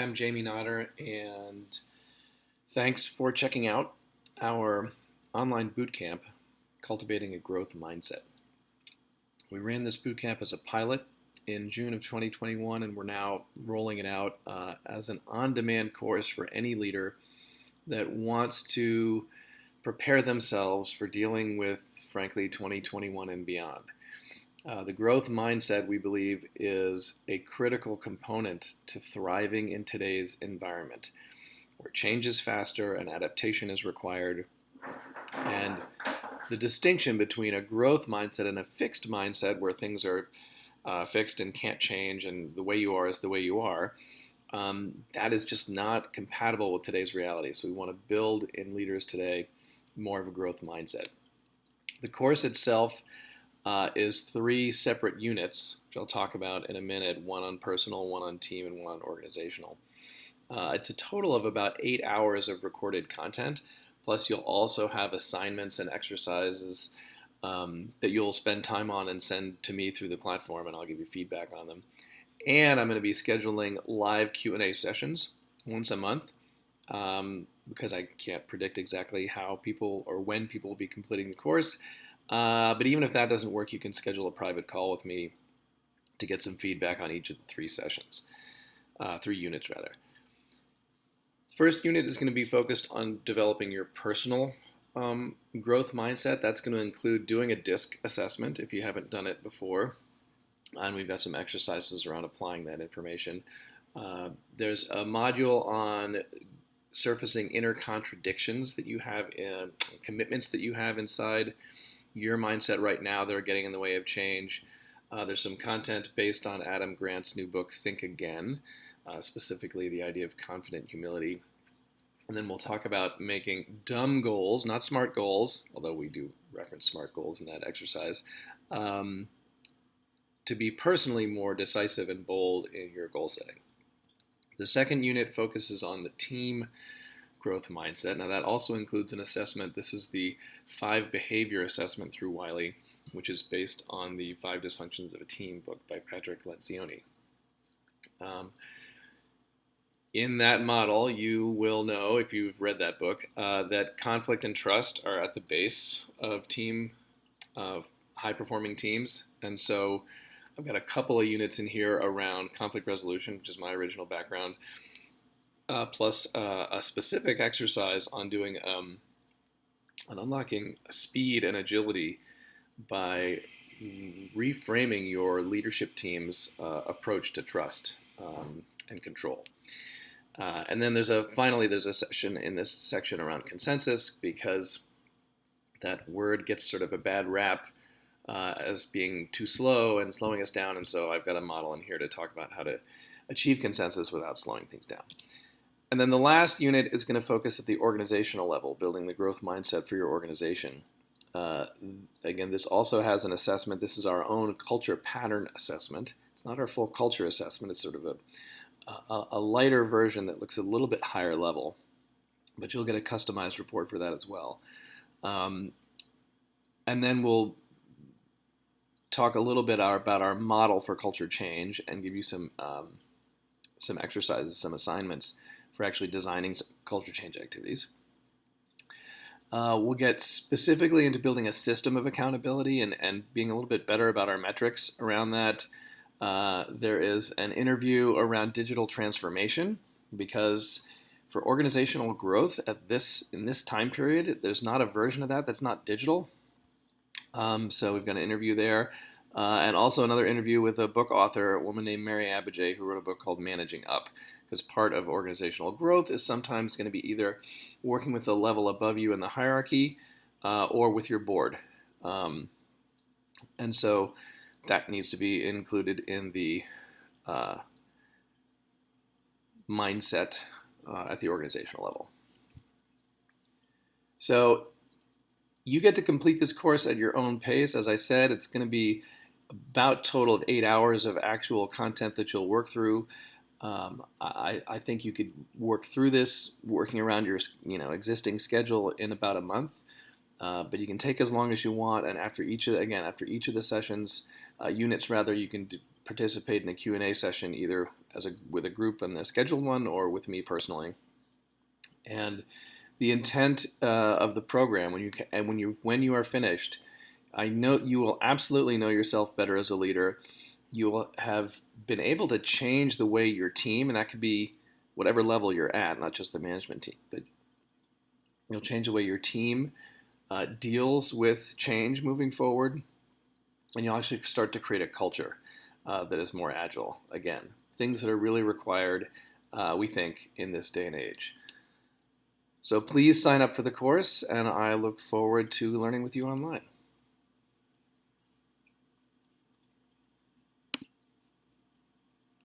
I'm Jamie Nodder, and thanks for checking out our online bootcamp, Cultivating a Growth Mindset. We ran this bootcamp as a pilot in June of 2021, and we're now rolling it out as an on-demand course for any leader that wants to prepare themselves for dealing with, frankly, 2021 and beyond. The growth mindset, we believe, is a critical component to thriving in today's environment, where change is faster and adaptation is required. And the distinction between a growth mindset and a fixed mindset, where things are fixed and can't change and the way you are is the way you are, that is just not compatible with today's reality. So we want to build in leaders today more of a growth mindset. The course itself is 3 separate units, which I'll talk about in a minute, one on personal, one on team, and one on organizational. It's a total of about 8 hours of recorded content, plus you'll also have assignments and exercises that you'll spend time on and send to me through the platform, and I'll give you feedback on them. And I'm going to be scheduling live Q&A sessions once a month because I can't predict exactly how people or when people will be completing the course. But even if that doesn't work, you can schedule a private call with me to get some feedback on each of the 3 sessions, 3 units rather. First unit is going to be focused on developing your personal growth mindset. That's going to include doing a DISC assessment if you haven't done it before. And we've got some exercises around applying that information. There's a module on surfacing inner contradictions that you have, commitments that you have inside your mindset right now that are getting in the way of change. There's some content based on Adam Grant's new book, Think Again, specifically the idea of confident humility. And then we'll talk about making dumb goals, not smart goals, although we do reference smart goals in that exercise, to be personally more decisive and bold in your goal setting. The second unit focuses on the team growth mindset. Now that also includes an assessment. This is the 5 behavior assessment through Wiley, which is based on the 5 Dysfunctions of a Team book by Patrick Lencioni. In that model, you will know, if you've read that book, that conflict and trust are at the base of high-performing teams. And so I've got a couple of units in here around conflict resolution, which is my original background, plus a specific exercise on doing on unlocking speed and agility by reframing your leadership team's approach to trust and control. And then there's a session in this section around consensus, because that word gets sort of a bad rap as being too slow and slowing us down. And so I've got a model in here to talk about how to achieve consensus without slowing things down. And then the last unit is going to focus at the organizational level, building the growth mindset for your organization. Again, this also has an assessment. This is our own culture pattern assessment. It's not our full culture assessment. It's sort of a lighter version that looks a little bit higher level, but you'll get a customized report for that as well. And then we'll talk a little bit about our model for culture change and give you some exercises, some assignments for actually designing some culture change activities. We'll get specifically into building a system of accountability and being a little bit better about our metrics around that. There is an interview around digital transformation, because for organizational growth in this time period, there's not a version of that that's not digital. So we've got an interview there, and also another interview with a book author, a woman named Mary Abijay, who wrote a book called Managing Up, because part of organizational growth is sometimes going to be either working with the level above you in the hierarchy or with your board. And so that needs to be included in the mindset at the organizational level. So you get to complete this course at your own pace. As I said, it's going to be about total of 8 hours of actual content that you'll work through. I think you could work through this working around your existing schedule in about a month. But you can take as long as you want, and after each of the sessions, units rather, you can participate in a Q&A session either with a group on the scheduled one or with me personally. And the intent of the program, when you are finished, I know you will absolutely know yourself better as a leader. You will have been able to change the way your team, and that could be whatever level you're at, not just the management team, but you'll change the way your team deals with change moving forward, and you'll actually start to create a culture that is more agile. Again, things that are really required, we think, in this day and age. So please sign up for the course, and I look forward to learning with you online.